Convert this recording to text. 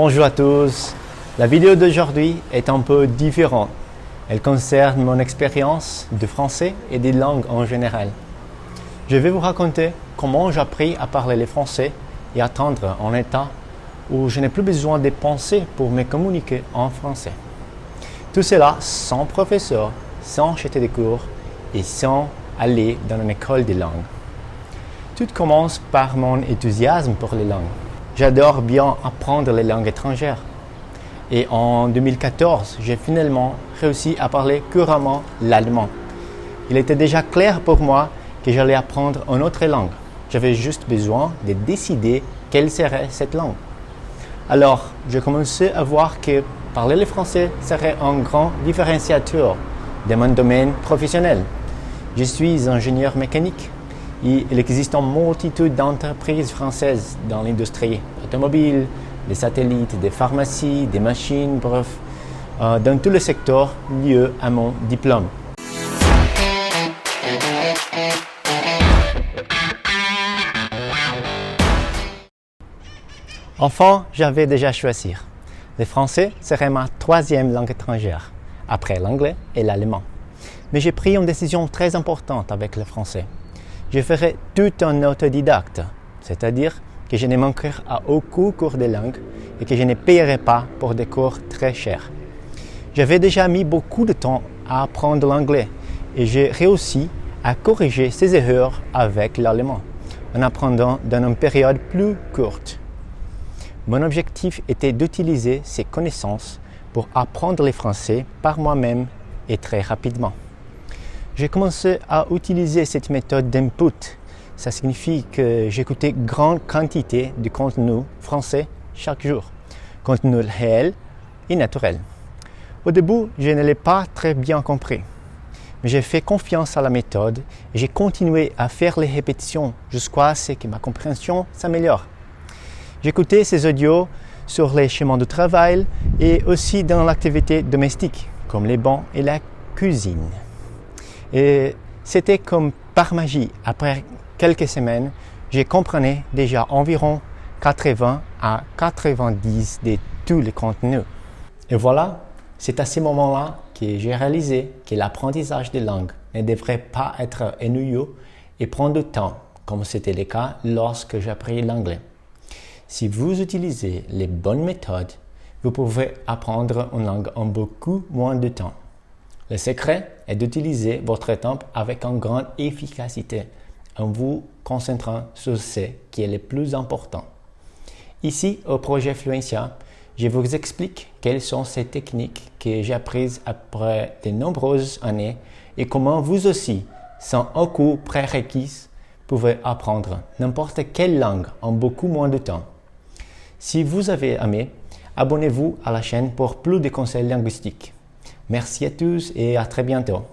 Bonjour à tous. La vidéo d'aujourd'hui est un peu différente. Elle concerne mon expérience de français et des langues en général. Je vais vous raconter comment j'ai appris à parler le français et à atteindre un état où je n'ai plus besoin de penser pour me communiquer en français. Tout cela sans professeur, sans acheter des cours et sans aller dans une école de langue. Tout commence par mon enthousiasme pour les langues. J'adore bien apprendre les langues étrangères. Et en 2014, j'ai finalement réussi à parler couramment l'allemand. Il était déjà clair pour moi que j'allais apprendre une autre langue. J'avais juste besoin de décider quelle serait cette langue. Alors, j'ai commencé à voir que parler le français serait un grand différenciateur de mon domaine professionnel. Je suis ingénieur mécanique et il existe une multitude d'entreprises françaises dans l'industrie automobile, des satellites, des pharmacies, des machines, bref, dans tous les secteurs liés à mon diplôme. Enfin, j'avais déjà choisi. Le français serait ma troisième langue étrangère, après l'anglais et l'allemand. Mais j'ai pris une décision très importante avec le français. Je ferai tout un autodidacte, c'est-à-dire que je ne manquerai à aucun cours de langue et que je ne payerai pas pour des cours très chers. J'avais déjà mis beaucoup de temps à apprendre l'anglais et j'ai réussi à corriger ces erreurs avec l'allemand, en apprenant dans une période plus courte. Mon objectif était d'utiliser ces connaissances pour apprendre le français par moi-même et très rapidement. J'ai commencé à utiliser cette méthode d'input. Ça signifie que j'écoutais une grande quantité de contenu français chaque jour, contenu réel et naturel. Au début, je ne l'ai pas très bien compris, mais j'ai fait confiance à la méthode et j'ai continué à faire les répétitions jusqu'à ce que ma compréhension s'améliore. J'écoutais ces audios sur les chemins de travail et aussi dans l'activité domestique, comme les bancs et la cuisine. Et c'était comme par magie. Après quelques semaines, je comprenais déjà environ 80 à 90 de tous les contenus. Et voilà, c'est à ce moment-là que j'ai réalisé que l'apprentissage des langues ne devrait pas être ennuyeux et prendre du temps, comme c'était le cas lorsque j'ai appris l'anglais. Si vous utilisez les bonnes méthodes, vous pouvez apprendre une langue en beaucoup moins de temps. Le secret est d'utiliser votre temps avec une grande efficacité en vous concentrant sur ce qui est le plus important. Ici, au projet Fluentia, je vous explique quelles sont ces techniques que j'ai apprises après de nombreuses années et comment vous aussi, sans aucun prérequis, pouvez apprendre n'importe quelle langue en beaucoup moins de temps. Si vous avez aimé, abonnez-vous à la chaîne pour plus de conseils linguistiques. Merci à tous et à très bientôt.